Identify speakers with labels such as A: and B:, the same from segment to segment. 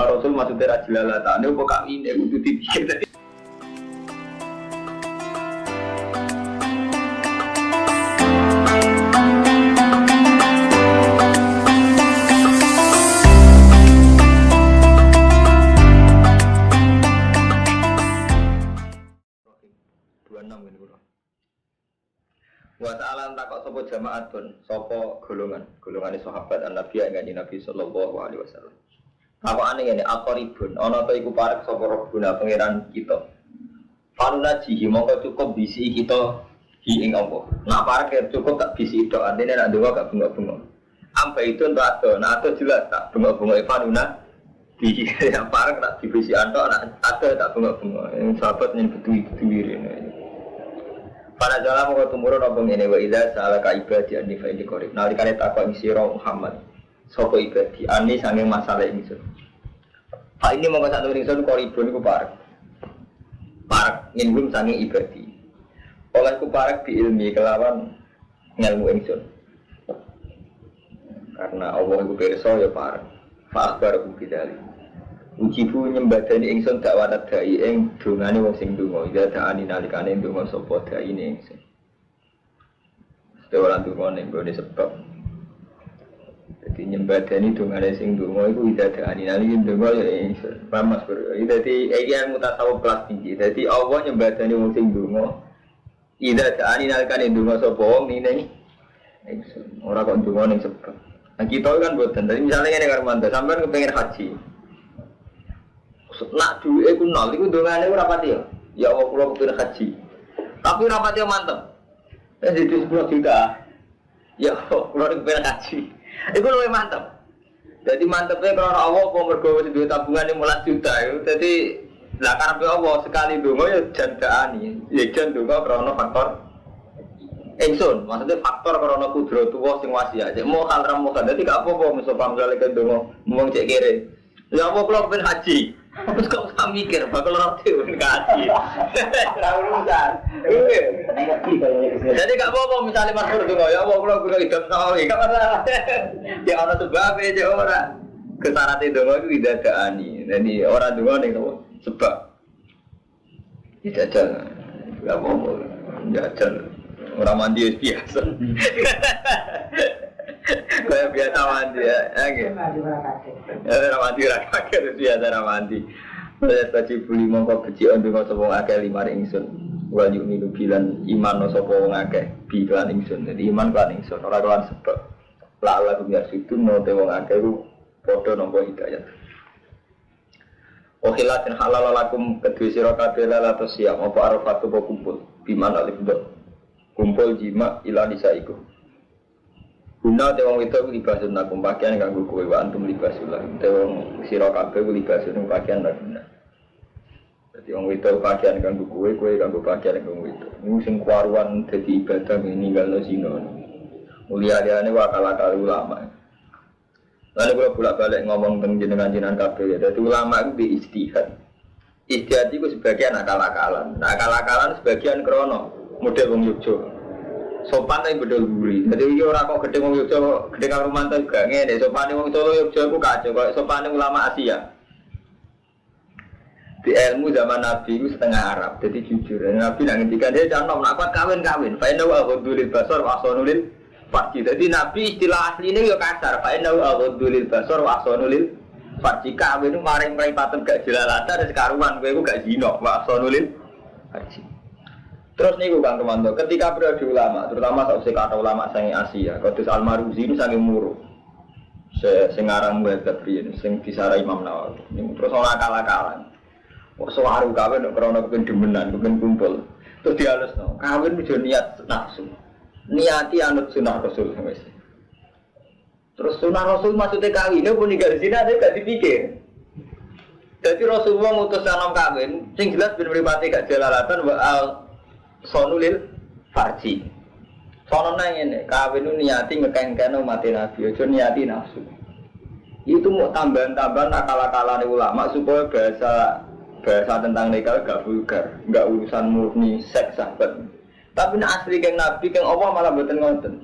A: Sunah Rasul maksudnya rajilalatan. Ini kok ini kudu dipikir. Wa ta'ala takok sapa jamaatun, sapa golongane sahabat Nabi kanjeng Nabi sallallahu alaihi wasallam. Takokane ngene, aqribun, ana ta iku parek sapa Rabbuna pangeran kita. Panuna jihi mongko cukup bisi kita hi ing Allah. Nak parek cukup tak bisi tok, artine nek ndonga gak bengok-bengok. Amba itu entuk ado, nak ado jelas tak bengok-bengok panuna di yang parek tak dibisi antok, nak ado tak bengok-bengok. Sahabat yang betul-betul ini. Pada jalan mau tumurun apa ini wa idza sa'alaka ibadi anni fa inni qarib. Nalikane takok sira Muhammad, sapa ibadi anni sange masalah ingsun. Ha ini mongko sak ingsun qaribun iku parek. Parek ngingum sange ibadi. Oleh ku parek di ilmi kelawan ngelmu ingsun. Karena Allah iku pirsa ya parek. Fa akhbaru bidali. Ujibu nyembadani ingsun dakwah dai ing dongane wong sing donga ida daani nalikane donga sapa daine ingsun. Ora donga ning gone sebab. Dadi nyembadani dongane sing donga iku ida daani nalikane donga ya ingsun. Pamas bro. Dadi iki ilmu tasawuf kelas tinggi. Dadi Allah nyembadani wong sing donga ida daani nalikane donga sapa wong ning ingsun. Ora kok donga ning sebab. Nah kita kan boten. Dadi misale ngene karo mantu sampean kepengin haji. Nak duwe ku nol iku dongane ora pati ya. Ya Allah kula kepengin haji. Tapi ora pati mantep. Wis di 10 juta. Ya Allah kula kepengin haji. Iku luwih mantep. Jadi mantepnya karena Allah kok mergo wis duwe tabungan 15 juta itu. Dadi lah karepe Allah sekali donga ya jandaani. Ya jan donga karena faktor ingsun. Maksudnya faktor karena kudrat tuwa sing wasiat. Cek mau kan ramu kan. Dadi gak apa-apa misal pamjale ke donga mung cek kere. Ya Allah kula kepengin haji. Terus kok usah mikir, bakal roti kasih. Urusan. Jadi gak apa-apa misalnya Mas Pur donga ya Allah kula kula hidup sawi, gak masalah. Ya ana sebab aja ora. Kesarate donga iku didadaani. Jadi ora donga ning sebab. Jajal. Gak apa-apa. Jajal. Ora mandi biasa. Kayak biasa mandi ya, gitu. Ramandi rakyat biasa ramandi. Saya tadi beli mongko beci ondong sapa akeh limar ingsun. Wa yu'minu bilan iman sapa wong akeh bilan ingsun. Jadi iman kan ingsun ora kan sebab. La Allah biar situ no te wong akeh ku padha nampa hidayat. Wa khilatin halal lakum kedue sira kabeh la siam apa arafatu kumpul biman alif dot. Kumpul jima ila nisaiku. Guna tewang itu libasun nakum pakaian kanggo kowe wa antum libasulah. Tewang sira kabeh libasun pakaian lan guna. Dadi wong itu pakaian kanggo kowe kanggo pakaian kanggo itu. Ini sing kuwaruan dadi ibadah ninggalno zina. Mulia-liane wakala-kala ulama. Lalu kula bolak-balik ngomong teng jenengan-jenengan kabeh. Dadi ulama itu di ijtihad. Ijtihad iku sebagian akal-akalan. Nah, akal-akalan sebagian krana model wong Yogyakarta. Sopan tapi bedol gurih. Jadi ini orang kok gede wong Yogyakarta, gede kang Romanto juga ngene. Sopane wong Solo Yogyakarta ku kacau. Kok sopane ulama Asia. Di ilmu zaman Nabi itu setengah Arab. Jadi jujur. Nabi nak ngendikan dia jangan nak kuat kawin. Fa inna wa ghudulil basar wa ahsanul farji. Jadi Nabi istilah asline yo kasar. Fa inna wa ghudulil basar wa ahsanul farji. Kawin itu maring paten gak jelalatan sekaruan kowe iku gak zina wa ahsanul farji. Terus niku Kang Romanto, ketika periode ulama, terutama sausé kata ulama sange Asia, Qudus Al-Maruzi itu sange muru. Sing aran muadzab riyen, sing disarai Imam Nawawi. Niku terus ora akal-akalan. Kok suwaru kawin nek krana kepen demenan, kepen kumpul. Terus dialusno, kawin aja niat nafsu. Niati anut sunah Rasul wis. Terus sunah Rasul maksudnya kawin, nek pun ninggal zina gak dipikir. Jadi Rasulullah ngutus salam kawin, sing jelas ben mripate gak jalalatan wa sonulil farji. Sono nang ngene, kawin nu niati ngekeng-kene umat Nabi, aja niati nafsu. Itu mau tambahan-tambahan akal-akalane ulama supaya bahasa tentang nikah gak vulgar, gak urusan murni seks sahabat. Tapi nek asli keng Nabi keng Allah malah mboten ngoten.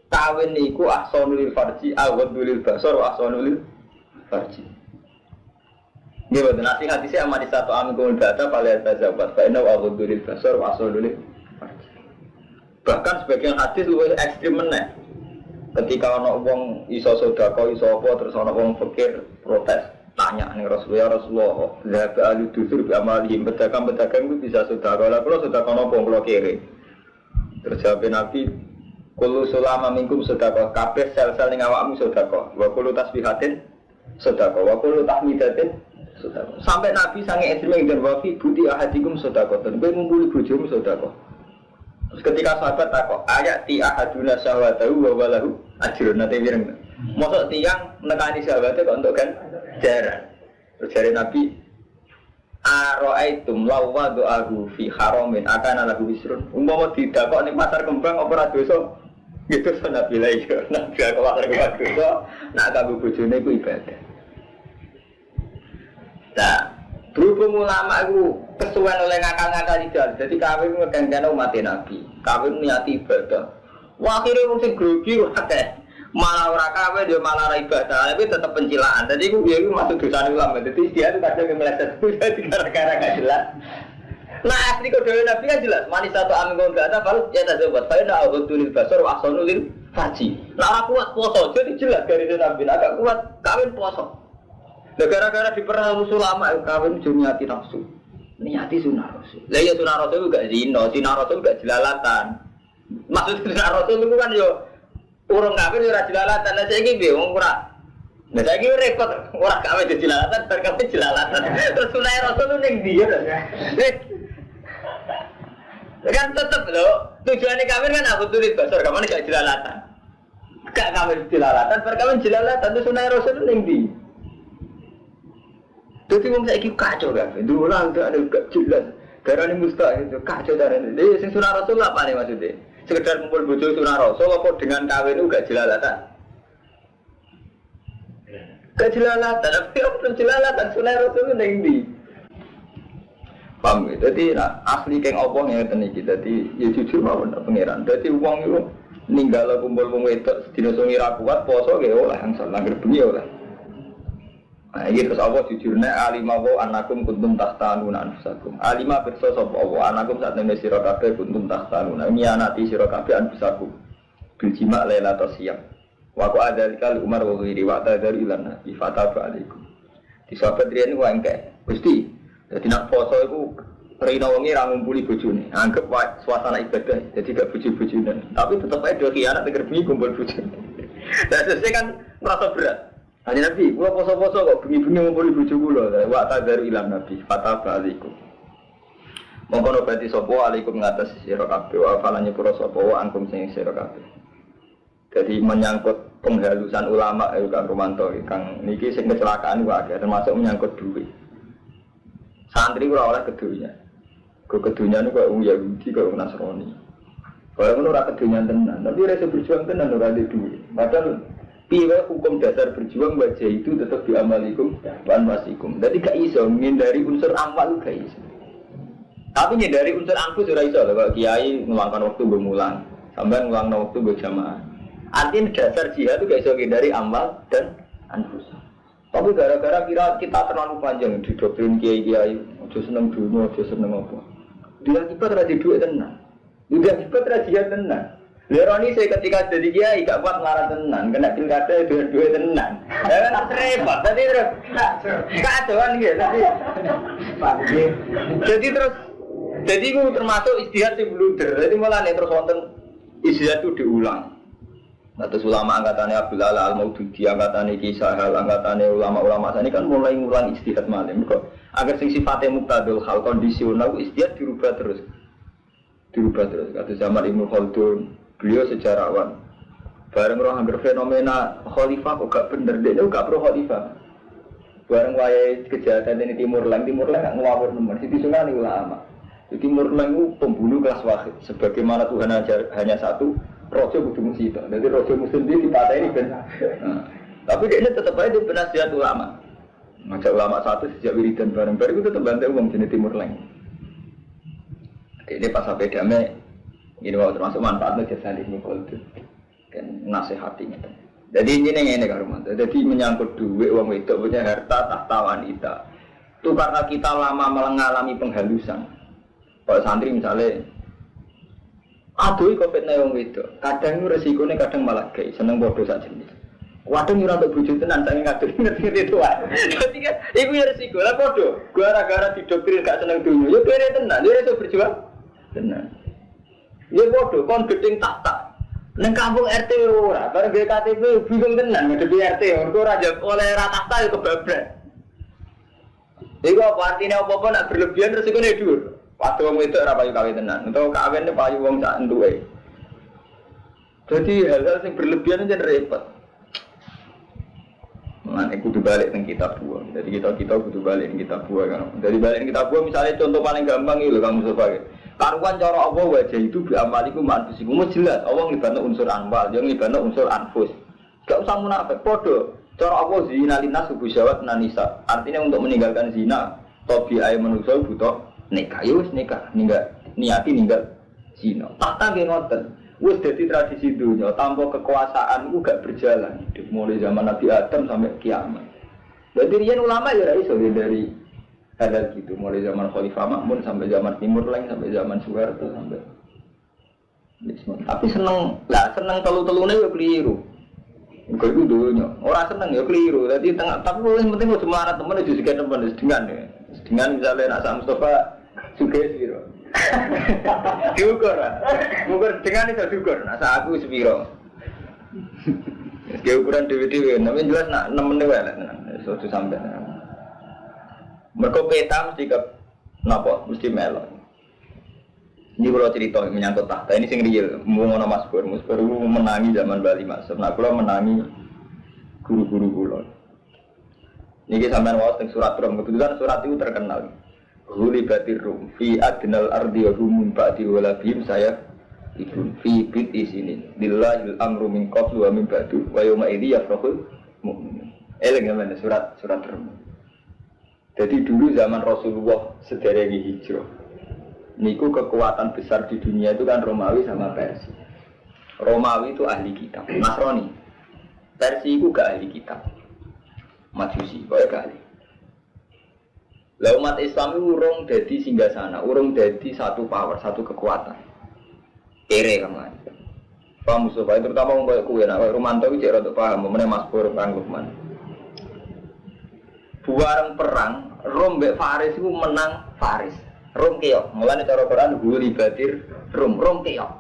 A: Kawin niku ahsanul farji, awadul basar wa ahsanul farji. Nggih boten nasihat dhisik amani satu amikul data pada tazabat fa inna aghudul basar wa asalul. Bahkan sebagian hadis luwih ekstrem meneh. Ketika ana wong iso sedekah iso apa terus ana wong fakir protes, tanya ning Rasulullah, "La ba'alu dusur bi amalihim pedagang-pedagang itu bisa sedekah. Lah kula sedekah napa kula kere?" Terus jawab Nabi, "Kullu sulama minkum sedekah, kabeh sel-sel ning awakmu sedekah. Wa kullu tasbihatin sedekah, wa kullu tahmidatin sedekah." Sampai Nabi sange ekstrem dan wafi budi ahadikum sedekah. Kowe ngumpuli bojomu sedekah. Terus ketika sahabat takok, ayati ahaduna syahwatahu wa walahu ajrun nate wireng. Mosok tiyang nekani sahabate kok entuk kan jaran. Terus jare Nabi, "Ara'aitum law wada'ahu fi haramin akana lahu wisrun." Umpama didakok ning pasar kembang apa ora dosa? Gitu Nabi lha iya. Nabi kok pasar kembang dosa, nak kanggo bojone iku ibadah. Nah, berhubung ulama itu kesuwen oleh ngakal-ngakal ideal, jadi kawin ngeganggan umat Nabi, kawin niati ibadah. Wah, akhirnya mesti grogi akeh. Malah ora kawin dia malah ora ibadah, tapi tetap pencilaan. Jadi itu dia masuk dosa ulama. Jadi dia itu kadang meleset jadi gara-gara gak jelas. Nah, asli kode Nabi kan jelas. Manis satu amin kau gak ada, baru ya tak sobat. Saya nak abdulil basar, wasonulil haji. Nah, aku kuat poso, jadi jelas dari Nabi. Agak kuat kawin poso. Gara-gara diperang ulama kawin niati nafsu, niati sunah rasul. Lah ya sunah rasul juga zina, sunah rasul juga jelalatan. Maksud sunah rasul itu kan yo urung kawin yo ora jelalatan. Lah saiki piye wong ora. Lah saiki repot ora kawin jelalatan, bar kawin jelalatan. Terus sunah rasul ning ndi ya? Kan tetep lho, tujuane kawin kan aku tulis basar, kamane gak jelalatan. Gak kawin jelalatan, bar kawin jelalatan terus sunah rasul ning ndi? Jadi orang saya kacau kan, dulu orang tu ada gak jelas. Darah ni mustahil itu kacau darah ni. Jadi sing sunah rasul apa ni maksudnya? Sekedar kumpul bojo sunah rasul, apa dengan kawin itu gak jelalatan? Gak jelalatan, tapi apa jelalatan sunah rasul itu nengdi. Paham? Jadi asli keng opong yang terjadi. Jadi ya jujur maupun pengiran. Jadi uang itu ninggal kumpul wedok sedina sungira kuat poso ge oleh yang salah gerbengi oleh. Nah, ini terus Allah jujurnya alimah wa anakum kuntum tahtanuna anfusakum. Alimah pirsa sapa Allah anakum saat nene sira kabeh kuntum tahtanuna. Mianati sira kabeh anfusakum. Bil jima' lailatul siyam. Waqa adzalika li Umar wa ghairi wa tadzari ilan nabi fataba alaikum. Di sahabat riyen ku engke. Gusti, dadi nak poso iku rino wengi ra ngumpuli bojone. Anggap suasana ibadah, jadi gak bojo-bojone. Tapi tetep ae do kianat teger bengi kumpul bojone. Lah sesuk kan merasa berat. Hanya Nabi, gua poso-poso kok bengi-bengi ngumpuli bojo kula. Wa tadzari ilan nabi fataba alaikum. Mongko berarti sapa alaikum ngatas sira kabeh wa falanya pura sapa wa angkum sing sira kabeh. Jadi menyangkut penghalusan ulama Kang Romanto, Kang niki sing kecelakaan wae termasuk menyangkut duit. Santri ora oleh kedunya. Kedunya niku kok Yahudi kok Nasrani. Kalau ngono ora kedunya tenan, tapi rasa berjuang tenan ora ada duit. Padahal piye hukum dasar berjuang wajah itu tetap diamalikum wan wasikum. Jadi gak iso menghindari unsur amal gak iso. Tapi menghindari unsur anfus ora iso lho, kalau kiai ngeluangkan waktu gue mulang, sampean ngeluangkan waktu gue jamaah. Artinya dasar jihad itu gak iso menghindari amal dan anfus. Tapi gara-gara kira kita terlalu panjang di doktrin kiai-kiai, aja seneng dunia, aja seneng apa. Dia akibat ra di duit tenan. Dia akibat ra jihad tenan. Leroni saya ketika jadi kiai gak kuat ngarang tenan, kena pilkada duit tenan. Ya kan repot. Tadi terus kacauan gitu. Jadi terus itu termasuk istihad di blunder. Jadi malah nih terus wonten istihad itu diulang. Nah terus ulama angkatannya Abdul Ala Al-Maududi, angkatannya Kisah Hal, angkatannya ulama-ulama ini kan mulai ngulang istihad malam. Kok agar sing sifatnya muktadul hal kondisional istihad dirubah terus. Kata zaman Ibnu Khaldun. Beliau sejarawan, bareng roh hampir fenomena khalifah kok gak bener, dia gak pro khalifah. Bareng wayai kejahatan ini Timur Leng gak ngawur teman, di sungai ini ulama. Di Timur Leng itu pembunuh kelas wahid, sebagaimana Tuhan hanya satu, rojo kudu musibah. Jadi rojo muslim dia dipatahi benar. Tapi dia tetap aja penasihat ulama. Ngajak ulama satu sejak wiridan bareng-bareng itu tetap bantai uang jenis Timur Leng. Ini pas sampai damai. Ini waktu termasuk manfaatnya jasa ini kalau itu kan nasihatinya. Jadi ini Kang Romanto. Jadi menyangkut duit uang itu punya harta tahta wanita. Itu karena kita lama mengalami penghalusan. Kalau santri misalnya, aduh kok fitnah wong wedok. Kadang itu resikonya kadang malah gay, seneng bodoh saja jenis. Waduh nyurang untuk bujuk tenan, saya ngatur ngerti itu kan. Jadi kan, itu ya resiko lah bodoh. Gara-gara didoktrin gak seneng dunia, ya beri tenan, dia itu berjuang tenan. Ya bodoh, kon gedeng tak. Neng kampung RT ora, bareng GKTP bingung tenan ngedepi RT, mergo ora oleh rata tahta ya kebablas. Iku apa artinya apa-apa nak berlebihan resikone dhuwur. Waktu wong itu ora payu kawin tenan, utawa kawin payu wong sak entuke. Jadi hal-hal yang berlebihan itu repot. Mengenai kudu balik teng kitab buah. Jadi kita kudu balik teng kitab buah kan. Dari balik kitab buah misalnya contoh paling gampang itu Kang Mustafa. Karuan cara Allah wajah itu biamaliku manfusiku. Jelas Allah nglibatno unsur anwal, yang nglibatno unsur anfus. Gak usah munafik podo. Cara Allah zina linas subuh syawat nanisa. Artinya untuk meninggalkan zina, tabi'ah manusia butuh nikah. Ya wis nikah, niati ninggal zina. Tahta nggih ngoten. Wis dadi tradisi dunia, tanpa kekuasaan itu gak berjalan hidup mulai zaman Nabi Adam sampai kiamat. Jadi riyen ulama ya ora iso dari hal gitu, mulai zaman Khalifah Ma'mun sampai zaman Timur Leng sampai zaman Soeharto sampai. Tapi seneng telu-telune yo keliru. Kok iku dunya, ora seneng ya keliru. Dadi tengah tapi yang penting cuma anak temen itu juga temen dengan ya. Dengan misalnya nak Sam Mustafa sugih piro. Diukur. Ukur dengan itu diukur. Nah, aku sepiro. Dia ukuran dewe-dewe, tapi jelas nak 6 menit wae lah tenan. Suatu sampai. Mereka peta mesti ke napa mesti melok. Ini kalau cerita menyangkut tahta ini sing real. Mau ngono Mas Pur menangi zaman Bali Mas. Nah kula menangi guru-guru kula. Niki sampean waos teng surat Rum, kebetulan surat itu terkenal. Hulibatir Rum fi adnal ardi wa hum ba'di wala bihim saya ibun fi bit isini. Lillahil amru min qablu wa min ba'du wa yawma idzi yafrahul mu'minun. Elegan surat Rum. Jadi dulu zaman Rasulullah sederenge hijrah. Niku kekuatan besar di dunia itu kan Romawi sama Persia. Romawi itu ahli kitab, Nasrani. Persia itu gak ahli kitab. Majusi, kok gak ahli. Lah umat Islam itu urung dadi singgasana, urung dadi satu power, satu kekuatan. Kere kaman. Paham Mustafa, terutama wong koyo kowe nek Romanto iki jek rada paham, meneh Mas Pur Kang Lukman. Buareng perang, Rom mbek Faris itu menang Faris. Rom keok, mulane cara Quran guli batir Rom keok.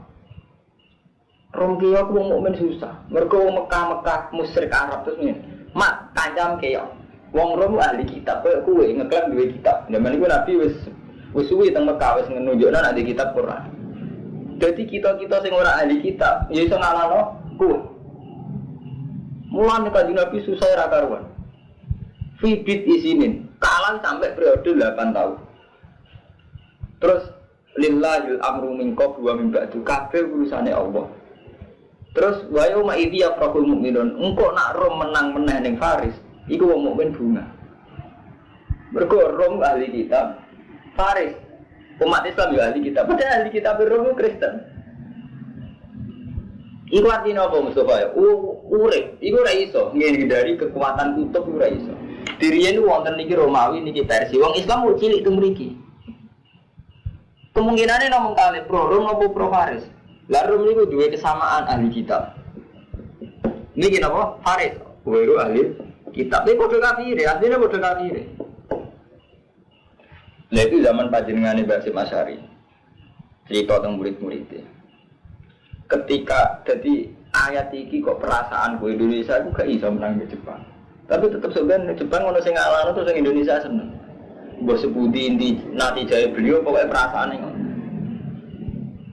A: Rom keok wong mukmin susah. Mergo Mekah musyrik Arab terus ngene. Mak kancam keok. Wong Rom ahli kitab, kowe ngeklaim duwe kitab. Zaman iku Nabi wis suwi teng Mekah wis nunjukno nek di kitab Quran. Jadi kita sing ora ahli kitab, ya iso ngalahno kowe. Mulane Kanjeng Nabi susah ra karuan. Fibit isinin, kalah sampai periode 8 tahun. Terus lillahil amru min qablu wa min ba'du, kabeh urusane Allah. Terus wa yauma idzi yafrahul mu'minun, engko nak Rom menang meneh ning Faris, iku wong mukmin bunga. Mergo Rom ahli kitab, Faris umat Islam juga ahli kitab, padahal ahli kitab Rom Kristen. Iku artinya apa Mustafa? Urip, iku ora iso ngindari kekuatan kutub ora iso. Diriyen wonten niki Romawi niki Persia, wong Islam mung cilik teng mriki. Kemungkinannya ngomong kali pro Rom atau pro Faris. Lalu ini dua kesamaan ahli kitab. Ini kenapa? Faris, baru ahli kitab. Ini bodoh kafir, artinya bodoh kafir. Nah itu zaman panjenengane Basim Asy'ari. Cerita tentang murid-muridnya. Ketika jadi ayat ini kok perasaan ku Indonesia aku gak iso menang di Jepang. Tapi tetap sebenarnya Jepang ono sing ngalahno terus sing Indonesia seneng. Mbok sebuti inti nanti jaya beliau pokoknya perasaan ini.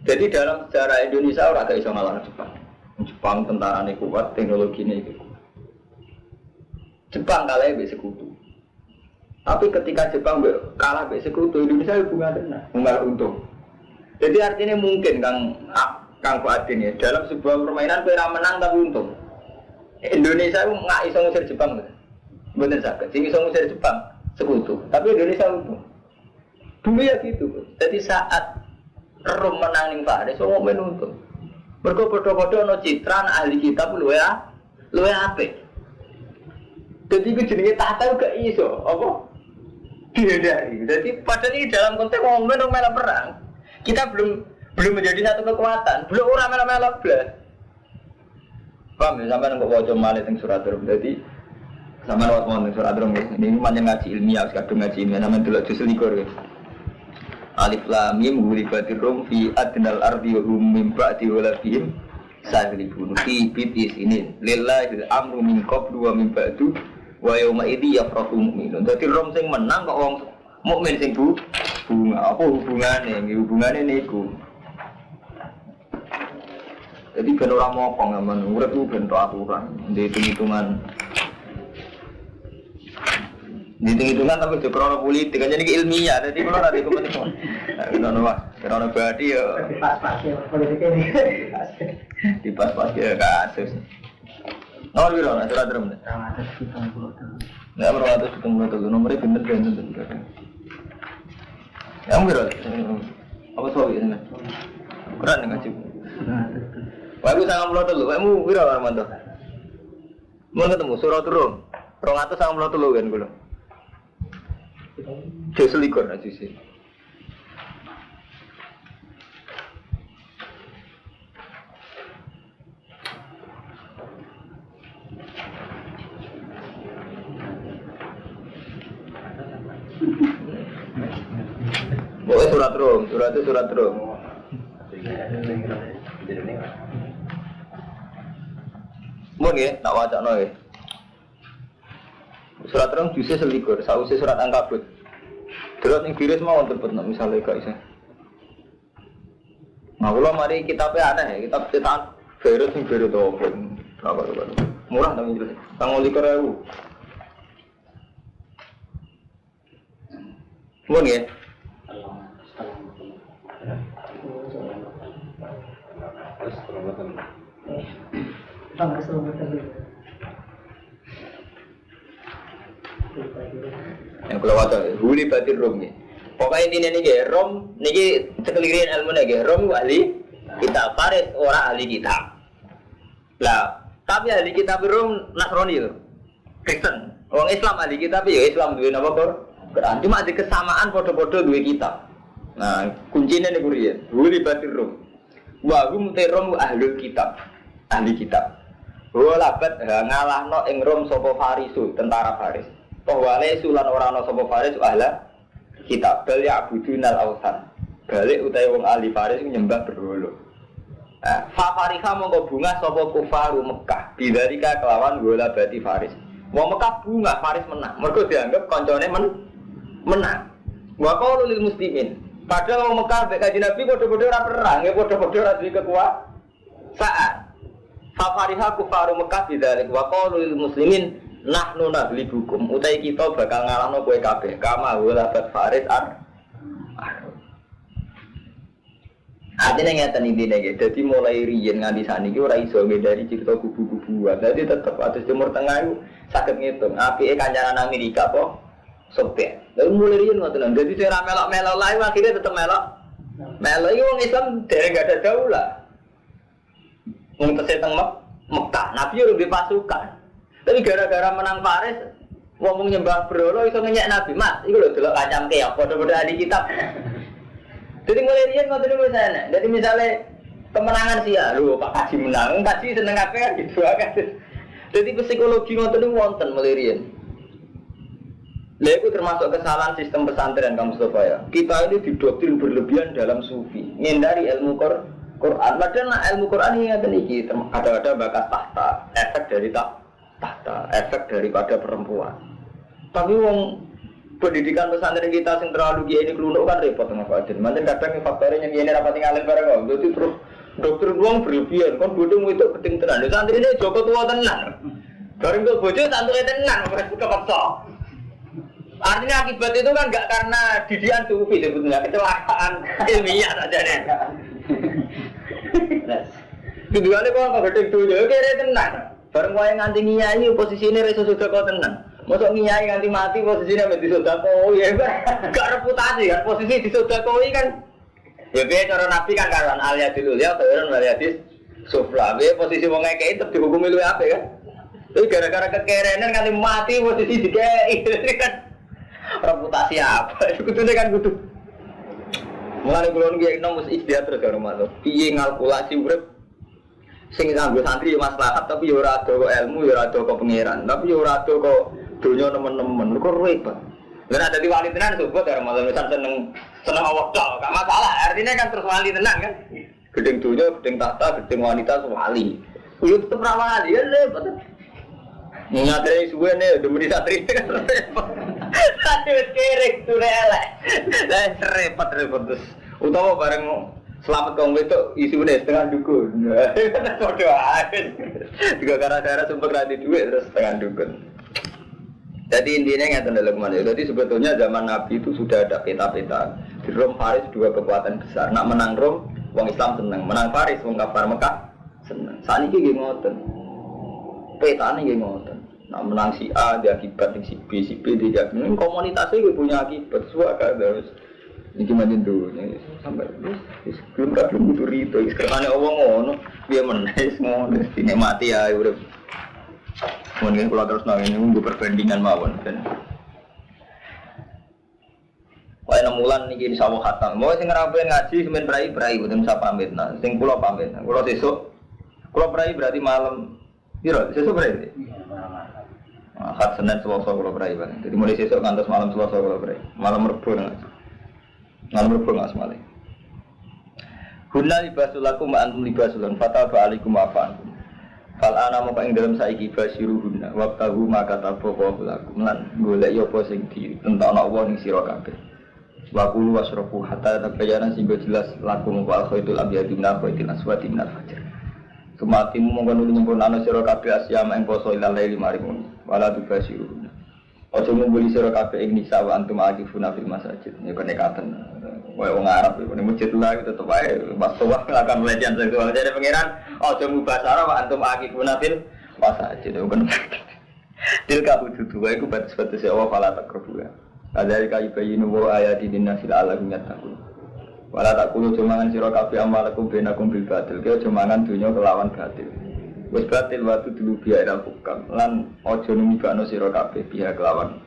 A: Jadi dalam sejarah Indonesia orang gak bisa ngalahkan Jepang. Jepang tentaranya kuat, teknologinya itu kuat. Jepang kalah be sekutu. Tapi ketika Jepang kalah be sekutu, Indonesia bunga tenang, bunga untung. Jadi artinya mungkin Kang Fuadin ya dalam sebuah permainan pera menang tapi untung. Indonesia nggak iso ngusir Jepang, bener sakit. Sing iso ngusir Jepang sekutu, tapi Indonesia untung. Dulu ya gitu, jadi saat Rom menang ning Faris, semua menuntung. Mergo padha-padha ana citra ahli kitab luwe apik. Jadi ku jenenge tahta gak iso, apa? dihindari. Jadi padahal ini dalam konteks momen orang melok perang. Kita belum menjadi satu kekuatan. Belum orang melok belas. Paham ya? Sampai nggak wajib malah tentang surat Rum. Jadi sama lewat mau tentang surat Rum. Ini macam ngaji ilmiah, kadung ngaji ilmiah. Sama dulu justru likur. Alif lam mim gulibatir rum fi adnal ardi wa hum min ba'di walabihim sahribun fi bitis ini lillahi amru min qablu wa min ba'du wa yawma idzi yafrahu mu'minun. Dadi rom sing menang kok wong mukmin sing bunga. Apa hubungane? Hubungane niku. Jadi ben ora mopong aman urip ku ben aturan, hitung-hitungan. Hitung-hitungan tapi juga krono politik kan jadi ilmiah. Jadi kalau ada kepentingan. Nah, wah, krono badi ya. Pas-pas ya politik ini. Di pas-pas ya kasus. Nomor piro nek surat Rum? 270. Nek 270 nomornya bener. Ya piro? Apa soal ini? Kurang ngaji. Wah, aku sangat melotot lho. Kamu piro Armando? Mau ketemu surat Rum. 293 kan kula. Jus likur aja sih. Boleh surat Rum, surat Rum. Mun ya, tak wacana ya. Surat Rum jusnya selikur, sausnya surat Ankabut. Terus yang virus mau terpet nak misalnya gak bisa. Nah kalau mari kitabnya aneh ya, kitab cetak virus yang virus apa? Berapa? Murah tapi jelas. Tanggal 5.000. Mun ya. Yang kalau waca, huli batir Rum ni. Pokoknya intinya ni ke Rum, ni ke sekelirin ilmu ni ke Rum ahli kitab, Faris orang ahli kitab. Lah, tapi ahli kitab Rum Nasrani tu, Kristen. Orang Islam ahli kitab ya Islam dua nama Quran. Cuma ada kesamaan foto-foto dua kitab. Nah, kuncinya ni kurian, huli batir Rum. Wahum terom ahli kitab, ahli kitab. Walabat ngalah no ing Rum sopo Farisu, tentara Faris. Wale sulan orang no sopo Faris ahla kitab. Bal ya abudunal awsan. Balik utai wong ahli Faris menyembah berhala. Fa Fariha mongko bunga sopo kufaru Mekah. Bidzalika kelawan bola bati Faris. Wong Mekah bunga Faris menang. Mergo dianggap koncone menang. Wa qaulul lil muslimin. Padahal wong Mekah mek Kanjeng Nabi padha-padha ora perang, ya padha-padha ora duwe kekuasaan. Fa Fariha kufaru Mekah bidzalika wa qaulul lil muslimin nahnu naghlibukum utai kita bakal ngalahno kowe kabeh kama walabat Faris Artinya ngeten intine iki. Dadi mulai riyen nganti saniki ora iso ngindari cerita kubu-kubuan. Dadi tetep atus Timur Tengah iku saged ngitung apike kancanan Amerika apa Soviet. Lalu mulai riyen ngoten. Dadi sing ra melok-melok lae akhirnya tetep melok. Melok iki wong Islam dereng gak ada daulah. Wong tesih teng Mekah, Nabi yo di pasukan. Tapi gara-gara menang Faris, ngomong nyembah berhala iso ngenyek Nabi. Mas, iku lho delok kacam keok padha-padha ahli kitab. Jadi mulai riyen ngoten niku sana. Jadi misalnya kemenangan sih ya, lho Pak Kaji menang, Kaji seneng kabeh kan gitu kan. Jadi psikologi ngoten niku wonten mulai riyen. Lha iku termasuk kesalahan sistem pesantren kamu Mustafa ya. Kita ini didoktrin berlebihan dalam sufi, ngindari ilmu Quran. Padahal ilmu Quran ini ngaten iki, ada bakat tahta, efek dari tahta, efek daripada perempuan. Tapi wong pendidikan pesantren kita sing terlalu kiai ini kelunuk kan repot sama Pak Adin. Manten kadang faktornya yang ini rapati ngalim bareng kok. Jadi terus dokter wong berlebihan, kon bodho itu penting tenan. Santri ini Joko tua tenan. Bareng kok bojo santri tenan kepeksa. Artinya akibat itu kan enggak karena didian sufi sebetulnya, kecelakaan ilmiah saja nih. Keduanya kok gede dulu, kira tenan. Bareng wae nganti nyai posisine reso sudah kok tenan. Mosok nyai nganti mati posisine mek disodakoi ya gak reputasi kan posisi disodakoi kan. Ya piye cara Nabi kan karuan aliyadil ya kairon aliyadis sufla. Piye posisi wong ngekeki tetep dihukumi luwih apik kan. Tapi gara-gara kekerenan nganti mati posisi dikei kan. reputasi apa? Kudune kan kudu. Mulane kula nggih nek istiadat terus karo manut. Piye ngalkulasi urip sing nganggo santri yo maslahat tapi yo ora ada kok ilmu, yo ora ada kok pangeran, tapi yo ora ada kok donya nemen-nemen. Kok repot. Lha nek dadi wali tenan coba karo manut seneng Allah tok, gak masalah. Artinya kan terus wali tenan kan. Gedeng donya, gedeng tahta, gedeng wanita wali. Yo tetep ra wali ya repot. Ngadre suwe ne demi santri kan repot. Aduh kerek tuh elek. Lah repot terus. Utawa bareng selamat kong itu isune setengah dukun. Podo ae. Juga gara-gara sumpah radi duit terus setengah dukun. Jadi intinya ngeten lho Mas. Jadi sebetulnya zaman Nabi itu sudah ada peta-peta. Di Rom Faris dua kekuatan besar. Nak menang Rom, wong Islam seneng. Menang Faris, wong kafir Mekah seneng. Saniki nggih ngoten. Petane nggih ngoten. Nak menang si A dia akibat si B dia komunitasnya juga punya akibat. Suaka terus. Ini cuma jendu, sampai belum butuh rito. Sekarang orang ngono, dia menes ngono, ini mati ya udah. Mungkin kalau terus nangis ini perbandingan mawon. Wah 6 bulan nih gini sawah khatam. Mau sing ngerapain ngaji semen berai bukan bisa pamit. Nah, sing pulau pamit. Kalau besok, kalau berai berarti malam. Biro, besok berai. Khat Senin Selasa kalau berai bang. Jadi mulai besok ngantos malam Selasa kalau berai. Malam Rebo ngaji. Malam Rebo nggak semale. Hunna libasulakum wa antum libasulun fataba alaikum afan. Fal ana mongko ing dalem saiki basiru hunna wa tahu maka tabopo lakum lan golek yo apa sing ditentokno Allah ning sira kabeh. Wa qulu wasrafu hatta tabayyana sing jelas lakum wa khaitul abyadi min khaitil aswadi min al-fajr. Sumatimu mongko nuli nyempurnane sira kabeh asyama ing poso ilal laili maring wala tubasiru hunna. Ojo ngumpuli sira kabeh ing nisa wa antum akifuna fil masajid. Ini pendekatan wong Arab iki masjid lah tetep wae pas sowan akan pelecehan seksual. Jadi pangeran ojo mubasara wa antum akifuna fil masajid. Bukan. Tilka hududu wae ku batas-batas Allah fala takrubu. Kadari kayu bayinu wa ayati dinnasil alakum yattaqun. Wala takulu cumangan sira kabeh amalakum benakum bil batil. Ki cumangan dunya kelawan batil. Wis batil watu dulu biya ilal hukam lan aja numibano sira kabeh biya kelawan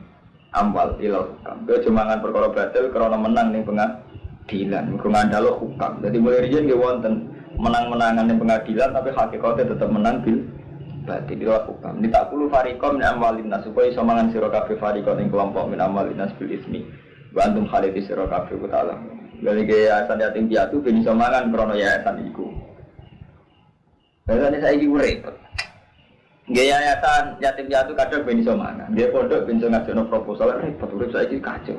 A: amal ilal hukam. Aja mangan perkara batil krana menang ning pengadilan. Mergo ngandalo hukam. Dadi mulai riyen nggih wonten menang-menangan ning pengadilan tapi hakikate tetep menang bil batil ilal hukam. Nitakulu fariqam min amalin nas supaya iso mangan sira kabeh fariqam ning kelompok min amalin nas bil ismi. Wa antum khalidi sira kabeh ku ta'ala. Jadi yayasan yatim piatu ben iso mangan krana yayasan iku. Biasanya saya ini repot. Gaya yayasan yatim piatu kadang ben iso mangan. Dia pondok ben iso ngajono proposal repot urip saya iki kacau.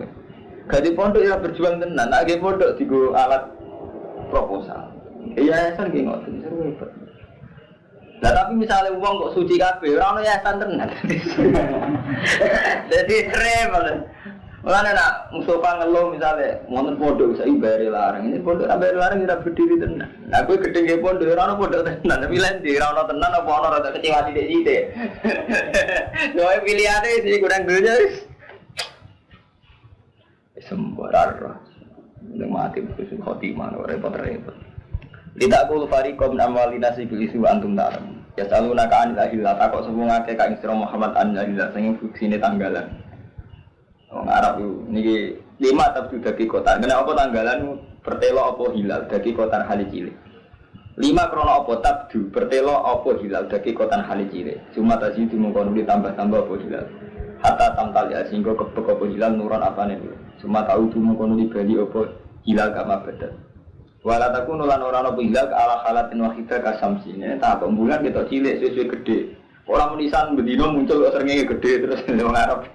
A: Gadi pondok ya berjuang tenan. Nek nggih pondok digo alat proposal. Yayasan ki ngoten repot. Lah tapi misalnya wong kok suci kabeh ora ono yayasan tenan. Jadi repot. Mulane nak Mustafa ngeluh misalnya wonten pondok saiki bayar larang. Ini pondok bayar larang ora berdiri tenan. Lah kowe gedhe nggih pondok ora ono pondok tenan. Tapi lain di ora ono tenan apa ono rada kecewa sithik-sithik. Lho pilihane iki kurang dunya wis. Sembarar. Nek mati wis khotimah ora repot-repot. Tidak kulo fariqom amwalina sibil isu antum taram. Ya saluna ka anil ahillah takok sepungake ka Isra Muhammad anillah sing fuksine tanggalan. Wong Arab niki 5 tapi dadi kota. Kena apa tanggalan pertelo apa hilal dadi kota hali cilik. 5 krono apa tabdu pertelo apa hilal dadi kota hali cilik. Cuma tadi dimongkon ditambah-tambah apa hilal. Hatta tamtal ya singgo kebek apa hilal nuron apane. Cuma tahu dimongkon dibali apa hilal kama badat. Wala takunu lan ora ana hilal ala halatin wahidah kasamsine. Tak bulan kita cilik suwe-suwe gede. Ora menisan bendino muncul kok srengenge gede terus wong Arab.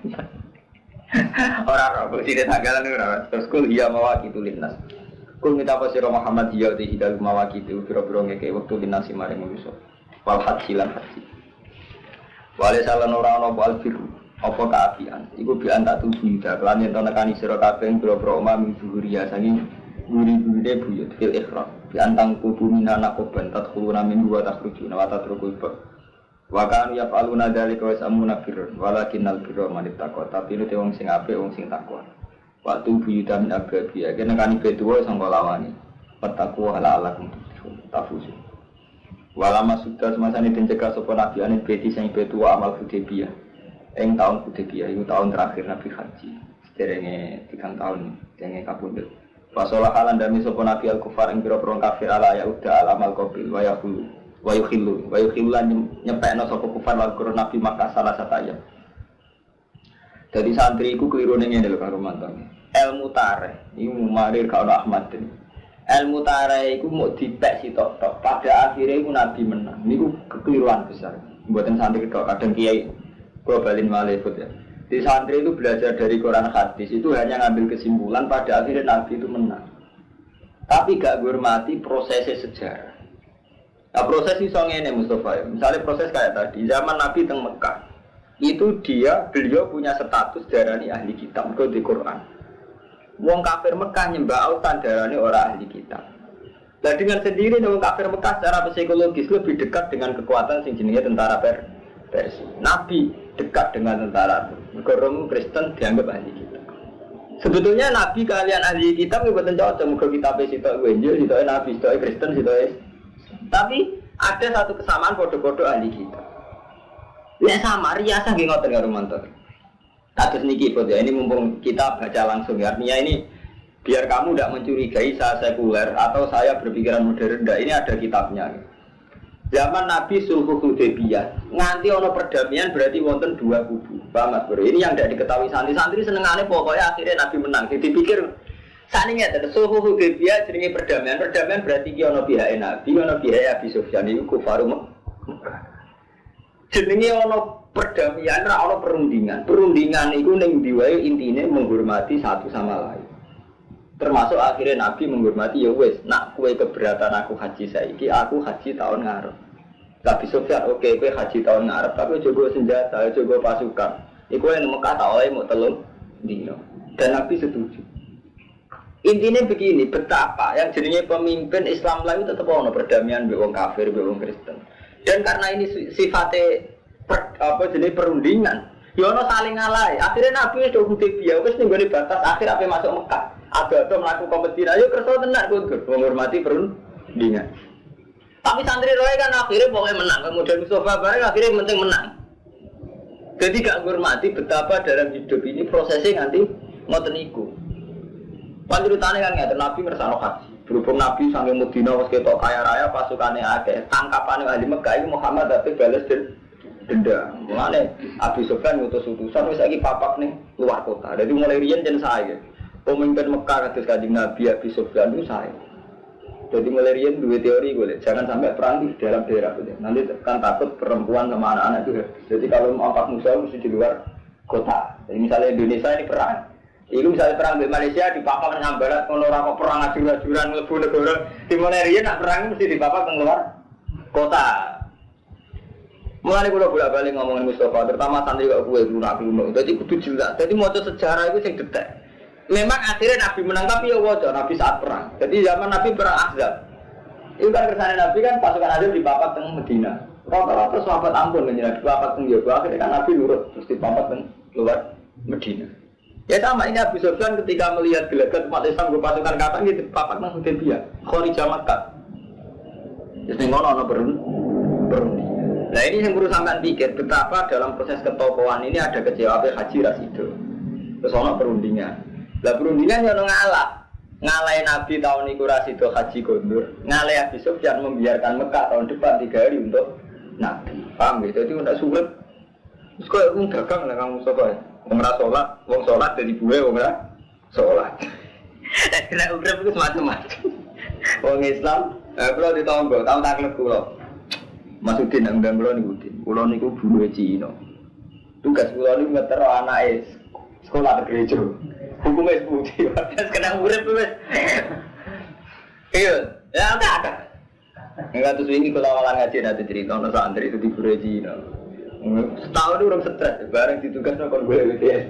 A: Orang roh, sih tanggalan orang. Terus kul iya mawaki tulinas. Kul minta apa siro Muhammad iya di hidal mawaki itu biro-biro ngeke waktu linasi maring manusia. Wal haji lan haji. Wale salan orang nopo alfiru. Apa keapian? Iku bian tak tuju ida. Kelan yang tonekani siro kabeng biro-biro omah mingguria sangi guri-gurine buyut fil ikhram. Bian tangku bumi nana koban tatkulu namin dua tak rujuk nawata terukul ber. Wa kanu yaf'aluna dzalika wa samuna birrun walakinnal birra man ittaqa tapi itu wong sing apik wong sing takwa waktu buyuta min ababi kene kan kedua sangka lawani petakwa ala alakum tafusu walama sudah semasane pencegah sapa nabi ane beti sing betua amal Hudaybiyah ing taun Hudaybiyah iku taun terakhir nabi haji derenge 3 tahun derenge kapundhut. Fasolah halan dami sapa nabi al-kufar ing pira-pira kafir ala ya uda alamal qabil wa yaqulu wa yukhillu lan nyepekno sapa kufar al-Qur'an nabi Makkah salah sataya. Jadi santri iku keliru ning ngene lho karo mantan. Ilmu tarikh iku marir karo Ahmad. Ilmu tarikh iku mau dipek sitok-tok. Pada akhirnya iku nabi menang. Niku kekeliruan besar. Mboten santri tok kadang kiai kula balin malih ya. Di santri itu belajar dari Quran hadis itu hanya ngambil kesimpulan pada akhirnya Nabi itu menang. Tapi gak menghormati prosesnya sejarah. Nah proses iso ngene Mustafa. Misalnya proses kayak tadi zaman Nabi teng Mekah. Itu beliau punya status darani ahli kitab di Quran. Wong kafir Mekah nyembah autan darani orang ahli kitab. Nah dengan sendiri wong kafir Mekah secara psikologis lebih dekat dengan kekuatan sing jenenge tentara Persia. Nabi dekat dengan tentara Romo Kristen dianggap ahli kitab. Sebetulnya Nabi kalian ahli kitab bukan cocok muga kitabnya sitok Injil, sitok Nabi, sitok Kristen, sitok. Tapi ada satu kesamaan podo-podo ahli kitab. Ya sama riasa nggih ngoten karo mantor. Kados niki ya ini mumpung kita baca langsung ya. Artinya ini biar kamu tidak mencurigai saya sekuler atau saya berpikiran modern. Ini ada kitabnya. Zaman Nabi Sulhul Hudaybiyah, nganti ono perdamaian berarti wonten 2 kubu. Paham Mas Bro? Ini yang tidak diketahui santri senengane pokoknya akhirnya Nabi menang. Jadi dipikir sakniki ada Sulhul Hudaybiyah jenenge perdamaian. Perdamaian berarti ki ono pihake Nabi, ono pihake Abi Sufyan iku kufarum. Jenenge ono perdamaian, ora ono perundingan. Perundingan iku ning ndi wae intine menghormati satu sama lain. Termasuk akhirnya Nabi menghormati ya wes nak kue keberatan aku haji saiki aku haji tahun ngarep. Tapi Sufyan oke kue haji tahun ngarep tapi coba senjata, coba pasukan. Iku yang Mekah tak oleh mau telung dino. Dan Nabi setuju. Intinya begini, betapa yang jadinya pemimpin Islam lain tetap ono perdamaian be wong kafir, be wong Kristen. Dan karena ini sifatnya jenis perundingan, ya ono saling ngalai. Akhirnya Nabi wis Hudaybiyah wis ning gone batas akhir ape masuk Mekah. Ada melakukan kompetisi, ayo kerso tenar kundur, menghormati perundingan. Tapi santri roy kan akhirnya pokoknya menang, kemudian Mustafa bareng akhirnya penting menang. Jadi gak menghormati betapa dalam hidup ini prosesnya nanti ngoten iku. Panjurutane kan ngeten Nabi ngersano haji. Berhubung Nabi saking Madinah wis ketok kaya raya pasukane akeh, tangkapane ahli Mekah iki Muhammad tapi balas dendam. Mulane Abi Sufyan ngutus utusan wis saiki papak ning luar kota. Jadi mulai riyen jen saya. Pemimpin Mekah kados Kanjeng Nabi Abi Sufyan itu saya. Jadi mulai riyen dua teori gue, jangan sampai perang di dalam daerah gitu. Nanti kan takut perempuan sama anak-anak itu. Jadi kalau mau angkat musuh mesti di luar kota. Jadi misalnya Indonesia ini perang, itu misalnya perang di Malaysia di papak dengan barat, kalau orang perang ajur-ajuran lebu negara, di mulai riyen nak perang mesti di papak keluar kota. Mulai kalau bolak-balik ngomongin Mustafa, terutama santri kok gue lunak-lunak. Jadi kudu jelas. Jadi mau sejarah itu yang detek. Memang akhirnya Nabi menang tapi ya wajar Nabi saat perang. Jadi zaman Nabi perang Ahzab. Itu kan kersane Nabi kan pasukan Ahzab di papat teng Medina. Rata-rata sahabat ampun menjadi di papat teng Jawa. Akhirnya kan Nabi nurut terus di papat teng luar Medina. Ya sama ini Abi Sufyan ketika melihat gelagat umat Islam berpasukan kata gitu di papat teng Hudaybiyah. Kharijah Makkah. Jadi ngono ana berunding. Nah ini yang perlu sampean pikir betapa dalam proses ketokohan ini ada kejawab Haji Rasido. Terus ana perundingan. Lah perundingan yang ngalai Nabi tahun itu Rasido haji gondur, ngalai Abi Sufyan membiarkan Mekah tahun depan 3 hari untuk Nabi. Paham gitu? Jadi tidak sulit. Terus kok wong dagang lah kamu Mustafa. Wong ra salat, wong salat dari buwe wong ra salat. Kena urip itu macam-macam. Wong Islam, kalau di tahun taklek kula. Masudin ndang kula niku Din. Kula niku buruhe Cina. Tugas kula niku ngetero anake sekolah gereja. Hukumnya seputih, terus kena urip wes. Iya, ya ada. Enggak terus ini kalau awalan ngaji nanti cerita nasi santri itu di Cina. Setahun itu orang stres, bareng ditugas nongol gue BTS.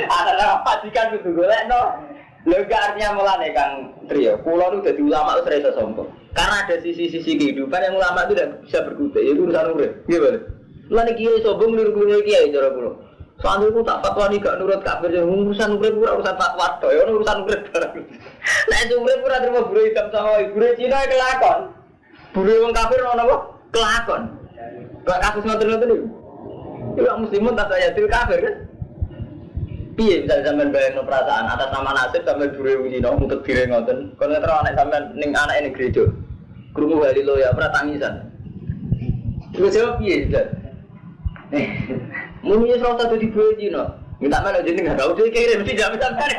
A: Ada pastikan gitu gue no. Lega artinya mulane Kang Trio. Pulau itu jadi ulama itu serasa sombong. Karena ada sisi-sisi kehidupan yang ulama itu tidak bisa berkutik. Itu urusan urip. Gimana? Mulane kiai sombong niru-niru kiai cara pulau. Soalnya aku tak fatwa nih gak nurut kafir jadi urusan urip urusan fatwa toh ya urusan urip barang. Nek urip ora terima buru hitam sama buru Cina kelakon. Buru wong kafir ono apa? Kelakon. Kok kasus ngoten-ngoten niku. Iku muslimun tak saya til kafir kan. Piye bisa sampean bayangno perasaan atas nama nasib sampean dure wingi no untuk diri ngoten. Kon ngetro anak sampean ning anak ning gereja. Krungu haleluya ora tangisan. Terus jawab piye sudah? Muni wis ora tau dibuji no. Minta mana jeneng enggak tahu kirim mesti jam sampean.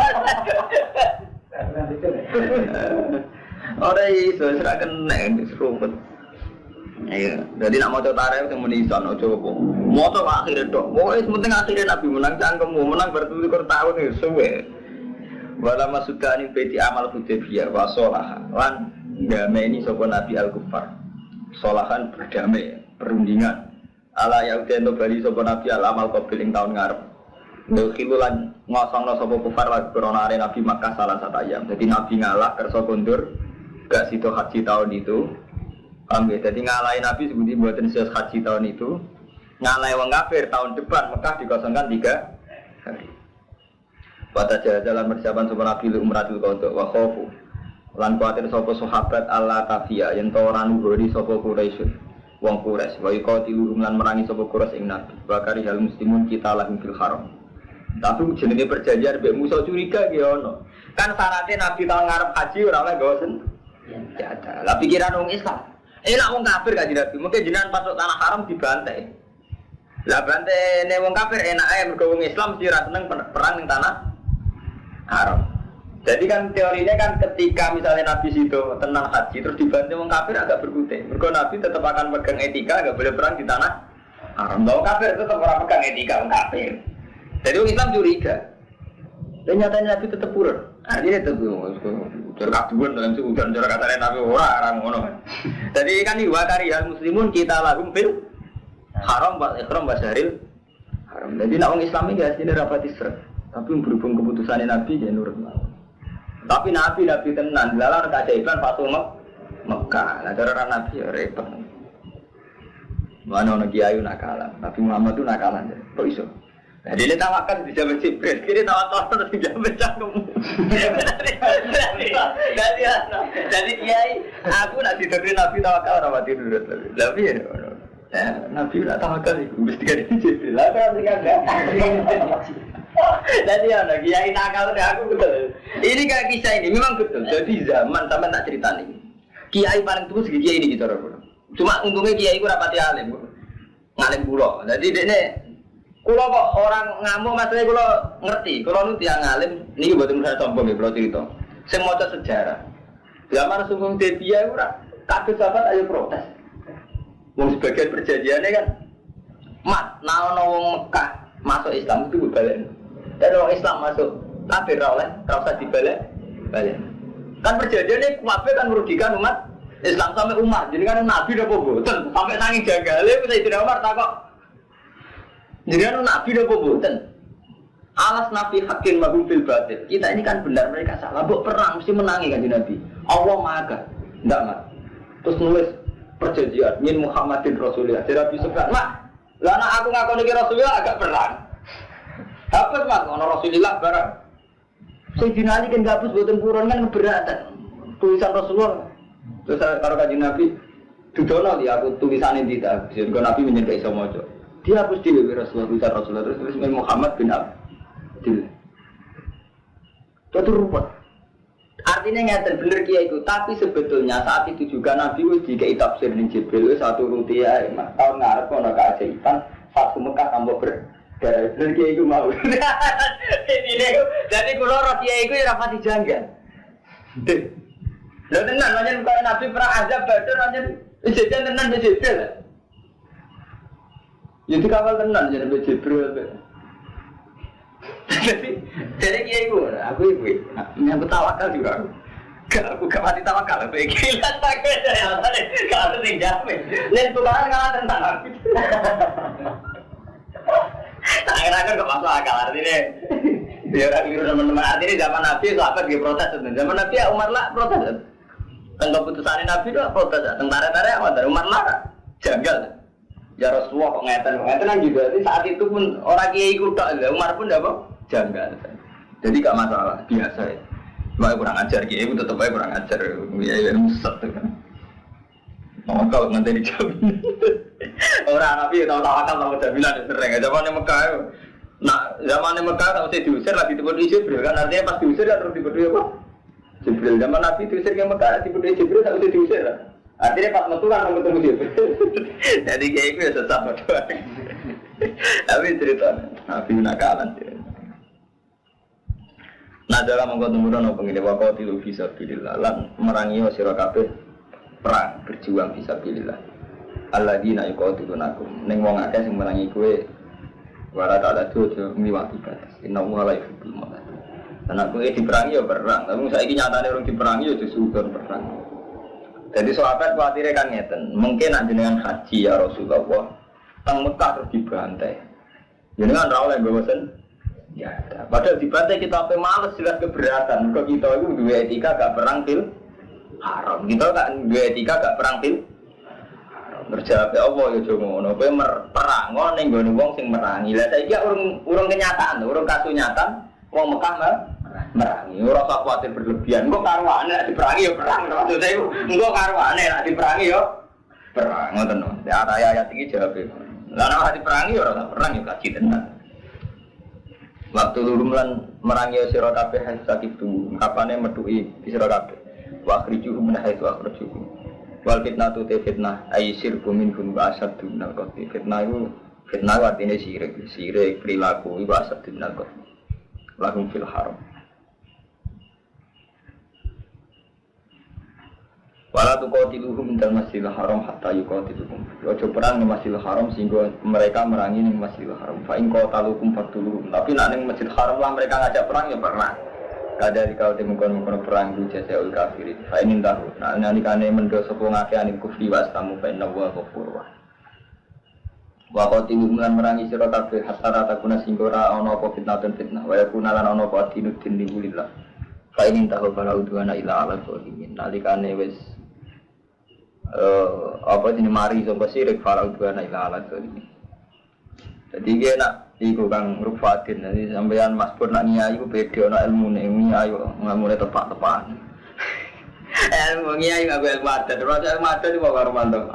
A: Ora iso serahkan nek serumpet. Iya, jadi nak maca tarikh sing muni iso aja apa. Maca akhire tok. Pokoke penting akhire Nabi menang cangkemmu, menang bertutur tahun iki suwe. Wala masukani beti amal Hudaybiyah wa shalah. Lan damai sapa Nabi al-Kufar. Sholahan berdamai, perundingan. Ala yaudento bali sapa Nabi al-amal qabil ing taun ngarep. Khilulan ngosongno sapa kufar lan beronare Nabi Makkah salah satu ayam. Jadi Nabi ngalah kersa kondur gak sido haji tahun itu. Ambil, jadi ngalahin Nabi seperti buatan sias haji tahun itu, ngalahin wong kafir tahun depan Mekah dikosongkan 3 hari. Pada jalan persiapan sopan Nabi umratul qadha wa khofu. Lan kuatir sopo sahabat Allah tafia yen to ora nuruni sopo Quraisy. Wong Quraisy wa iqatilu lan merangi sopo Quraisy ing Nabi. Bakari hal muslimun kita lahum fil haram. Tapi jenenge perjanjian mbek musuh curiga ki ono. Kan syaratnya Nabi tahun ngarep haji ora oleh gosen. Ya ada. Lah pikiran wong Islam. Nak wong kafir gak Nabi, mungkin jenengan pasuk tanah haram dibantai. Lah bantai ne wong kafir enak ae mergo wong Islam mesti ra seneng perang ning tanah haram. Jadi kan teorinya kan ketika misalnya Nabi situ tenang haji terus dibantai wong kafir agak berkutik. Mergo Nabi tetap akan pegang etika enggak boleh perang di tanah haram. Wong kafir tetap ora pegang etika wong kafir. Jadi wong Islam curiga. Dan nyatanya Nabi tetap purun. Artinya tetap cara kaduan dalam seudan cara katanya Nabi orang ngono. Jadi kan diwakari hal muslimun kita lahum fil haram wa ikhram wa syaril haram. Jadi nak orang Islam ini aslinya rapat isra. Tapi berhubung keputusan Nabi ya nurut. Tapi Nabi tenan lalar keajaiban Fatul Mekah. Nah cara Nabi ya repot. Mana orang kiai nakalan. Tapi Muhammad itu nakalan. Kok iso? Nah, dia tawakan di jaman Jibril, kiri tawakan terus di jaman cangkemmu. Jadi kiai, aku nak didobri Nabi tawakal orang mati dulu. Tapi ya, Nabi nak tawakal itu mesti kan di Jibril. Lah kan enggak. Jadi ya, kiai nakal aku betul. Ini kayak kisah ini memang betul. Jadi zaman sampai tak cerita nih. Kiai paling tua segi kiai ini gitu orang. Cuma untungnya kiai itu rapati alim, ngalim pulau. Jadi dia kalau kok orang ngamuk maksudnya kalau ngerti, kalau nu tiang ngalim, ini buat saya sombong ya kalau cerita. Saya mau sejarah. Zaman sungguh Hudaybiyah itu kaget sahabat ayo protes. Mau sebagian perjanjiannya kan, mat, wong Mekah masuk Islam itu balik. Dan orang Islam masuk kafir oleh, terasa dibalik. Kan perjanjiannya kafir kan merugikan umat Islam sampai umat. Jadi kan Nabi udah boboten sampai nangis jagalnya, saya tidak Umar takut. Jadi kan Nabi udah boboten. Alas Nabi hakim magum fil batil. Kita ini kan benar mereka salah. Buk perang mesti menangi kan Nabi. Allah Maha. Enggak mak. Terus nulis perjanjian min Muhammadin Rasulullah. Jadi Nabi sebut, "Mak, lah anak aku ngaku niki Rasulullah agak perang." Hapus Mak, ono Rasulullah barang. Sayyidina Ali kan hapus boten purun kan keberatan. Tulisan Rasulullah. Terus karo kanjeng Nabi dudono dia aku tulisane tidak. Jadi Nabi menyendai iso maca. Dia hapus di Rasulullah terus Muhammad bin Abdul. Itu rupa. Artinya ngeten bener kiai itu, tapi sebetulnya saat itu juga Nabi wis dikei tafsir ning Jibril satu rupiah tahun ngarep ana keajaiban satu Mekah tambah berdarah bener kiai itu mau. Jadi kula ro kiai itu ora pati janggal. Lha tenan nanya kok Nabi perang azab Badar nanya jajan tenan Jibril. Jadi kapal tenan jadi Jibril. Jadi kiai gue, aku yang tawakal juga. Aku gak mati tawakal, aku gila tak ada yang ada. Kalau tinggal, lain tukaran kalah tentang aku. Akhir-akhir gak masuk akal artinya. Dia orang keliru teman-teman artinya zaman Nabi sahabat dia protes. Zaman Nabi ya Umar lah protes. Tentang keputusan Nabi itu protes. Tentara-tara apa? Dari Umar lah janggal. Ya Rasulullah kok ngeten kan juga. Jadi saat itu pun orang kiai kuda, Umar pun tidak apa janggal. Jadi gak masalah, biasa ya. Cuma kurang ajar kiai itu tetap aja kurang ajar. Ya muset tuh kan. Mau kau nanti dijamin. Orang Nabi tahu tawakal tahu jaminan sering. Zaman yang Mekah Nah, zaman Mekah tak usah diusir lagi dibodohi Jibril kan artinya pas diusir ya terus dibodohi apa? Jibril. Zaman Nabi diusir ke Mekah dibodohi Jibril tak usah diusir lah. Artinya pas metu kan ketemu Jibril. Jadi kayak itu ya sesat doang. Tapi ceritanya Nabi nakalan dia. Nah dalam mengkontumuran apa ini waqatilu fisabilillah lan merangi sira kabeh perang berjuang fisabilillah. Alladzina yuqatilunakum ning wong akeh sing merangi kowe wala ta'ala tuju miwati batas. Inna wa la yuhibbul mu'tadin. Dan aku diperangi ya perang, tapi saiki nyatane urung diperangi ya justru perang. Jadi sahabat khawatirnya kan ngeten, mungkin jenengan haji ya Rasulullah teng Mekah terus dibantai. Jenengan ra oleh bosen. Ya, padahal dibantai kita apa males jelas keberatan. Kok kita itu dua etika gak perang fil haram. Kita gak dua etika gak perang fil haram. Berjawab ya Allah ya ngono. Kowe perang ning nggone wong sing merangi. Lah saiki urung kenyataan, urung kasunyatan wong Mekah merangi. Ora usah kuwatir berlebihan. Engko karwane nek diperangi ya perang. Maksud saya engko karwane nek diperangi ya perang. Ngoten. Ayat iki jawab. Lah nek diperangi ya ora perang ya kaji tenan. Waktu lulum lan merangi sira kabeh sakit tu kapane metuki sira kabeh wa akhrijuhum min haitsu akhrajuhum wal fitnatu te fitnah ay sirku minhum wa asadu minal qatl fitnah artine sirik perilaku wa asadu minal qatl lahum fil haram wala tuqatiluhum minal masjidil haram hatta yuqatiluhum. Ojo perang ning Masjidil Haram sehingga mereka merangi ning Masjidil Haram. Fa in qataluhum faqtuluhum. Tapi nek ning Masjidil Haram lah mereka ngajak perang ya perang. Kadari kau temungkon perang di jazaul kafirin. Fa in tahu. Nah nalikane mendo sapa ngake anil kufri was tamu fa inna wa ghafur wa. Wa qatiluhum lan merangi sira kabeh hatta takuna sehingga ora ana apa fitnah. Wa yakuna lan ana apa dinuddin lillah. Fa in tahu fala udwana ila ala zalimin. Nalikane wis apa jenis mari sampai sirik falau dua naik lalat ini. Jadi dia nak ikut kang Rufatin, nanti sampean Mas Pur nak nyai itu beda nak ilmu ni ayo ngamune tepak-tepak. Ilmu nyai nggak ilmu adat, terus ilmu adat itu bawa romantis.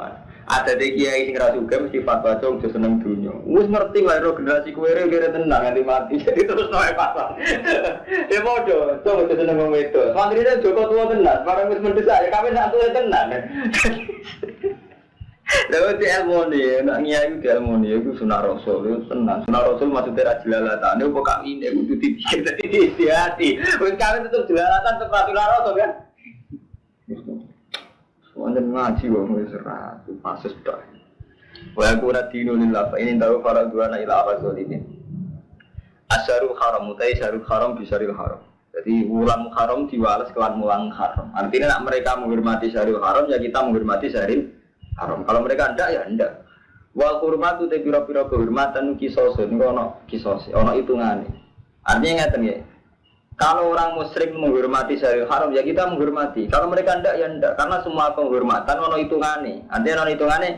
A: Ada dek kiai sing ra suka mesti fatwa cung jo seneng dunya. Wis ngerti wae ro generasi kowe kira tenang nganti mati. Jadi terus naik pasang. Ya padha, cung jo seneng wong wedok. Santrine Joko tuwa tenan, bareng wis mendesak ya kawin sak tuwa tenan. Lalu di ilmu ni, nak kiai di ilmu ni, itu sunah rasul, itu tenang. Sunah rasul maksudnya rajilalatan. Dia bukan ini, itu dipikir tadi dihati. Wis kawin tetap jelalatan tempat sunah rasul kan? Wonten ngaji wong wis ora pases tok. Wa aquna dinulillah fa in taru faraduna ila rasulin. Asyarul haram mutai syarul haram bisaril haram. Jadi wulan haram diwales kelan mulang haram. Artinya nak mereka menghormati syarul haram ya kita menghormati syaril haram. Kalau mereka ndak ya ndak. Wa hurmatu te pira-pira kehormatan kisosun ono kisos ono hitungane. Artinya ngeten nggih. Kalau orang musyrik menghormati syaril haram ya kita menghormati. Kalau mereka ndak ya ndak karena semua penghormatan ono hitungane. Artinya ono hitungane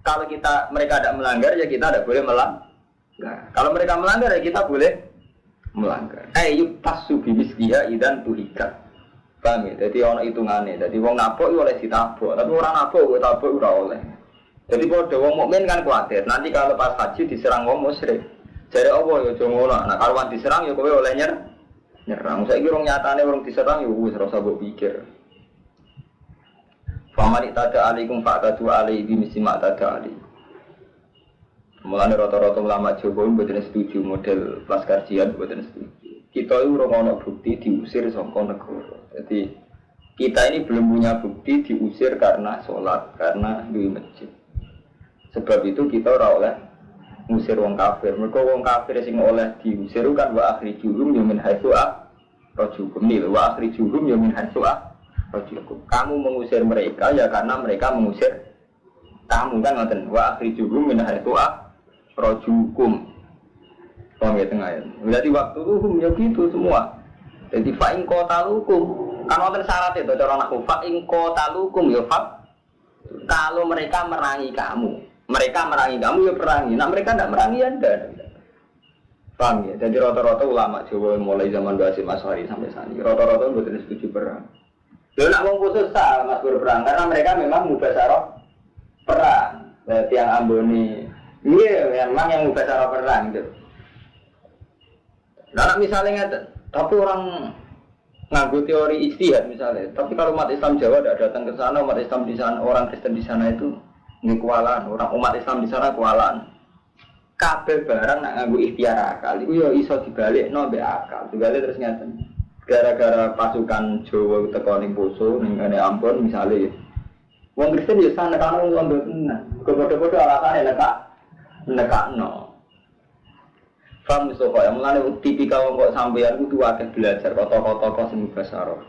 A: kalau mereka tidak melanggar ya kita tidak boleh melanggar. Kalau mereka melanggar ya kita boleh melanggar. Yuk tasu bimisliha idan tuhika. Paham ya? Jadi ono hitungane. Jadi wong nabok oleh ditabok, tapi orang nabok kok tabok ora oleh. Jadi pada wong mukmin kan kuwatir. Nanti kalau pas haji diserang wong musyrik. Jare apa ya aja ngono. Nah, kalau diserang ya kowe oleh nyerang. Saiki urung nyatane urung diserang ya wis ora usah mbok pikir. Famani tada alaikum fa'tadu alaihi misma tada alaihi. Mulane rata-rata ulama Jawa mboten setuju model Laskar Jihad mboten setuju. Kita itu ora ono bukti diusir saka negara. Jadi kita ini belum punya bukti diusir karena sholat, karena di masjid. Sebab itu kita ora oleh ngusir wong kafir. Mergo wong kafir sing oleh diusir kan wa akhrijuhum min haitsu akhrajukum wa akhrijuhum min haitsu akhrajukum. Kamu mengusir mereka ya karena mereka mengusir kamu kan ngoten wa akhrijuhum min haitsu akhrajukum. Paham ya tengah ya. Berarti waktu hukum ya gitu semua. Jadi fa in qatalukum kan wonten syarat itu cara anak fa in qatalukum ya fa kalau mereka merangi kamu. Mereka merangi kamu ya perangi. Nah mereka tidak merangi Anda. Paham ya? Jadi rata-rata ulama Jawa mulai zaman Basim Asy'ari sampai saat ini rata-rata betul setuju perang. Lalu nak wong khusus Mas berperang karena mereka memang mubasyarah perang. Berarti yang amboni iya memang yang mubasyarah perang itu. Nah, misalnya ngeten, tapi orang nganggo teori ijtihad misalnya. Tapi kalau umat Islam Jawa tidak datang ke sana, umat Islam di sana, orang Kristen di sana itu ngikualan, orang umat Islam di sana kualan. Kabeh barang nak nganggo ikhtiar akal, itu ya iso dibalikno mbek akal. Dibalik terus ngeten. Gara-gara pasukan Jawa teko ning Poso, ning ngene Ambon misalnya. Wong Kristen ya sana kan wong ndok tenan. Kok-kok alasane nekakno. Paham Mustafa, yang mulanya tipikal kok sampeyan kudu akeh belajar kota-kota sing basaro.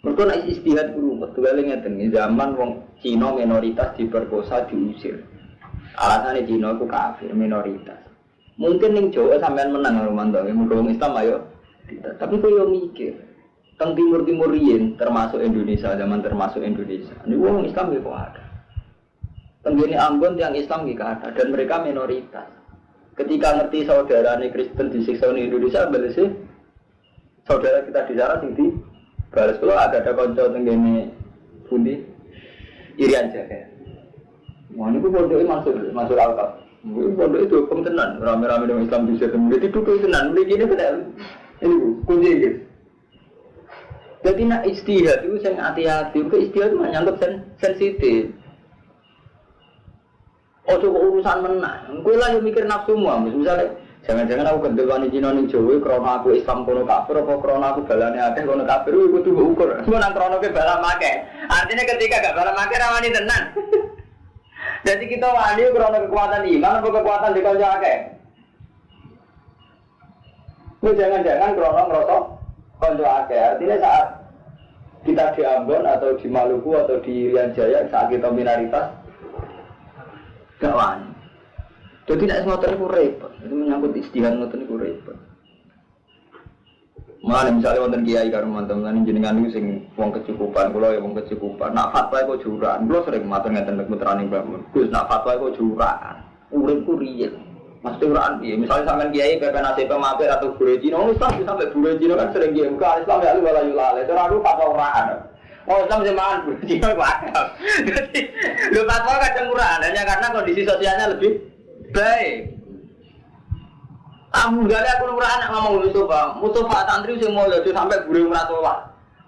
A: Mergo nek istihad guru betul ngeten zaman wong Cina minoritas diperkosa diusir. Alasane Cina ku kafir minoritas. Mungkin ning Jawa sampean menang Romanto, muga wong Islam ayo. Tapi kok yo mikir teng timur-timur riyen termasuk Indonesia zaman termasuk Indonesia. Niku wong Islam kok ada. Tenggene Ambon yang Islam iki ada dan mereka minoritas. Ketika ngerti saudara nih Kristen disiksa di Indonesia, balas sih saudara kita di sana tinggi balas kalau ada konco tenggine pundi Irian Jaya. Wah ini pondoknya masuk alkap. Pondok itu hukum tenan, rame-rame dengan Islam di sana. Jadi itu tenan, begini betul. Ini kunci ini. Jadi nak istihad itu yang hati-hati, ke istihad itu menyangkut sensitif. Oh coba urusan menang, gue lah yang mikir nafsu semua. Misalnya, jangan-jangan aku kendel Cina ning Jawa, karena aku Islam kono kafir, apa karena aku balane akeh kono kafir, aku tuh ukur. Gue nang krono ke bala make. Artinya ketika gak bala make rawani tenan. Jadi kita wani krono kekuatan iman, apa kekuatan di kanca akeh. Gue jangan-jangan krono ngerosok kanca akeh. Artinya saat kita di Ambon atau di Maluku atau di Irian Jaya, saat kita minoritas. Gak wani. Jadi tidak semua itu repot. Itu menyangkut istihad ngoten itu repot. Mana misalnya wonten kiai karo teman-teman jenengan niku sing wong kecukupan, kula ya wong kecukupan. Nak fatwa kok juragan. Kula sering matur ngeten nek putrane Mbah Mun. Gus nak fatwa kok juragan. Uripku riyen. Mesti ora piye. Misalnya sampean kiai pepe nasib mampir atau guru Cina, Islam bisa sampai guru Cina kan sering kiai muka Islam ya wala yulale. Ora ru fatwa uraan. Oh Islam zaman guru Cina wakaf. Jadi lu fatwa kadang uraan hanya karena kondisi sosialnya lebih baik. Gale aku ora anak ngomong Mustafa santri sing mulya sampai guru ora salat.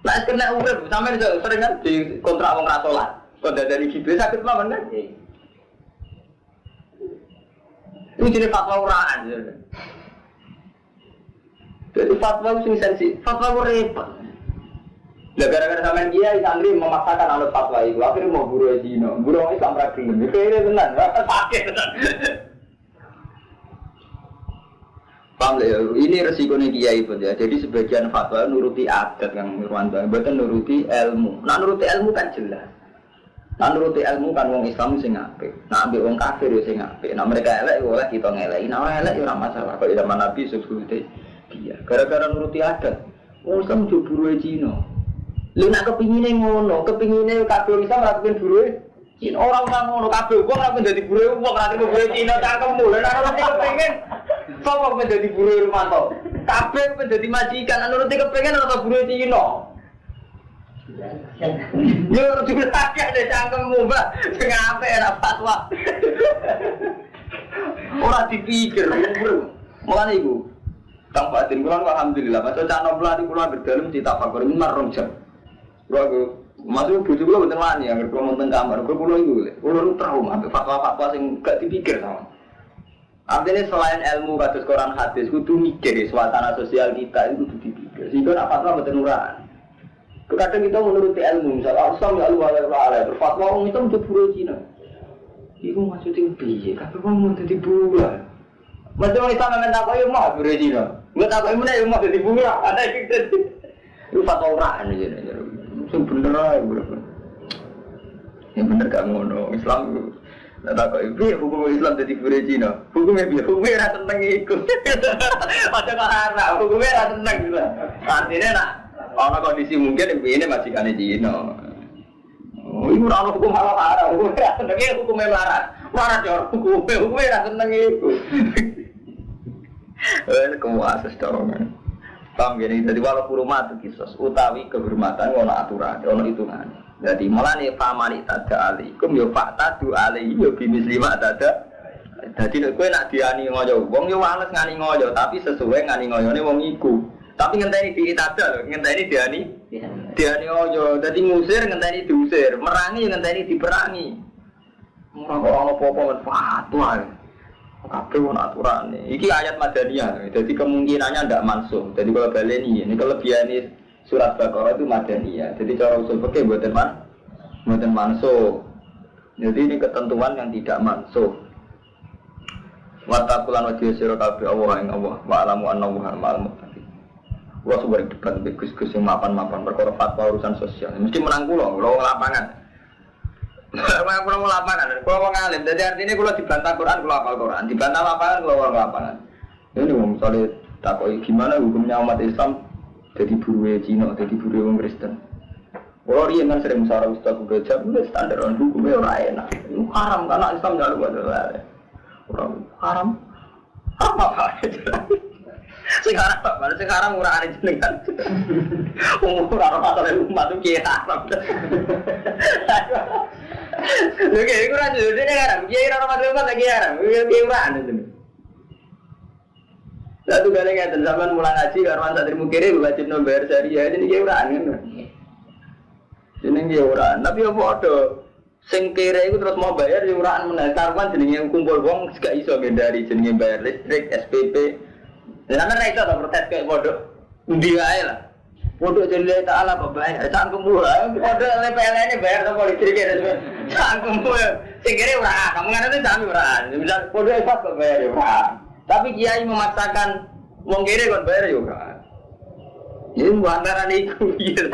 A: Lah kena urip sampe sering kan di kontrak wong ora salat. Kok dari Jibril sakit mawon kan? Itu jenis fatwa uraan. Jadi fatwa sing sensi, fatwa repot. Lah gara-gara sampean kiai santri memaksakan anut fatwa itu, akhirnya mau guru Cina. Guru wong Islam ra gelem. Kene tenan, sakit tenan. Paham ya? Ini resikonya kiai pun ya. Jadi sebagian fatwa nuruti adat yang Nurwanto, bukan nuruti ilmu. Nah nuruti ilmu kan jelas. Nah nuruti ilmu kan wong Islam sing apik. Nah ambil wong kafir yo sing apik. Nah mereka elek oleh kita ngeleki. Nah ora elek yo ora masalah. Kok zaman Nabi sebelumnya dia. Gara-gara nuruti adat. Wong Islam jo buruhe Cina. Lha nek kepingine ngono, kepingine kafir Islam ora kepengin buruhe Cina. Ora usah ngono kabeh wong ora kepengin dadi buruhe wong, ora kepengin buruhe Cina cangkemmu. Lha nek ora kepengin sapa menjadi buruh Rumanto? Kabeh menjadi majikan, anu nuruti kepengen ora buruh Cina. Yo juga akeh deh cangkemmu, Mbak. Sing apik ora fatwa. Ora dipikir, mulane iku. Kang Fatin kula alhamdulillah, maca cak nomlah niku kula berdalem ditafakur marung jam. Kula masuk bojo kula mboten wani, anggere kula wonten kamar, kula iku kula trauma fatwa-fatwa sing gak dipikir sama. Artinya selain ilmu kados Quran hadis kudu mikir suasana sosial kita itu kudu dipikir. Sehingga nak fatwa mboten uraan. Kadang kita menuruti ilmu, misalnya Islam ya Allah berfatwa orang itu untuk buruh Cina. Iku maksudnya piye? Kabeh wong mau dadi buruh. Macam orang Islam men takok yo mah buruh Cina. Enggak takok meneh yo mah dadi buruh. Ada iki. Itu fatwa uraan aja. Sing bener ae, bro. Yang bener gak ngono. Islam tak kok ibu hukum Islam jadi buruh Cina. Hukumnya biar hukumnya rasa seneng ikut. Macam mana? Hukumnya rasa seneng juga. Artinya nak, orang kondisi mungkin ibu ini majikan Cina. Oh, ibu orang hukum halal haram. Hukumnya rasa seneng hukumnya melarat. Melarat ya hukumnya rasa seneng ikut. Kamu asas dorongan. Paham gini? Jadi walaupun rumah itu kisos utawi kehormatan ono aturan, ono hitungan. Jadi mulane pamani tada alaikum yo fakta du alaihi yo bimis lima tada. Dadi nek kowe nak diani ngoyo wong yo wales ngani ngoyo tapi sesuai ngani ngoyone wong iku. Tapi ngenteni diitada lho, ngenteni diani. Diani ngoyo, dadi ngusir ngenteni diusir, merangi ngenteni diperangi. Ora apa-apa men fatwa. Kabeh ono aturane. Iki ayat Madaniyah. Jadi kemungkinannya ndak mansuh. Jadi kalau baleni ini kelebihane surat Baqarah itu Madaniyah. Jadi cara usul fikih mboten mansuh. Jadi ini ketentuan yang tidak mansuh. Watakulan wajib sira kabeh Allah ing Allah wa alamu annahu ma'al muttaqin. Kulo suwe debat mbek Gus-gus sing mapan-mapan perkara fatwa urusan sosial. Mesti menang kula lapangan. Kulo mau lapangan, kulo mau ngalim. Jadi artinya kulo dibantah Quran, kulo hafal Quran. Dibantah lapangan, kulo mau lapangan. Ini misalnya takoi gimana hukumnya umat Islam jadi buruh Cina, jadi buruh orang Kristen. Kulo riyen kan sering musyawarah ustaz gajah, udah standar hukumnya ora enak. Itu haram karena Islam njaluk wae. Orang haram apa sekarang murah ada jenengan umur orang umat itu kira haram oke itu aja udah haram kira orang umat lagi haram kira ada satu kali ngeten zaman mulai ngaji karwan satri mukiri wajib nomor syariah ini kira kan ini kira tapi apa ada sing kere iku terus mau bayar iuran meneh karwan jenenge kumpul wong gak iso ngendari jenenge bayar listrik SPP. Lah ana iso ta protes kaya pondok. Endi wae lah. Pondok jenenge taala kok bayar cangkem wae. Pondok LPL-ne bayar ta listrik cangkem wae. Sing kere ora, kamu ngene sami ora. Misal pondok iso kok bayar ya ora. Tapi kiai memaksakan wong kere kon bayar ya ora. Ini antara niku gitu.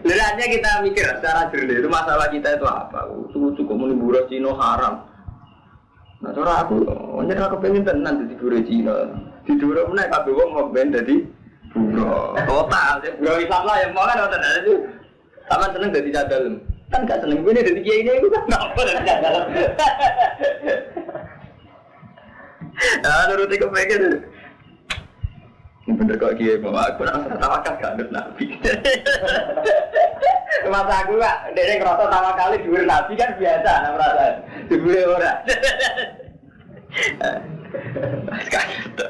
A: Lihatnya kita mikir secara jernih itu masalah kita itu apa? Cukup menimbulkan Cina haram. Nah cara aku, hanya aku pengen tenan jadi buruh Cina. Di dua mana kabeh wong ngoben jadi buruh. Total, buruh Islam lah yang mau kan ada itu. Sama seneng jadi cadalem. Kan gak seneng gue nih jadi kiai ini itu kan apa dari cadalem. Nah nuruti kepengen. Bener kok kiai bawa aku nak tawakal gak ada nabi. Masa aku lah, dia ngerasa tawakal dua nabi kan biasa, nak merasa dua orang. Sekali tu,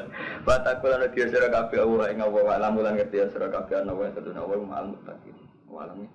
A: bataku lalu dia serah kafe awal, ingat awal alam bulan kerja serah kafe anak awal satu awal malam tak gitu, alamnya.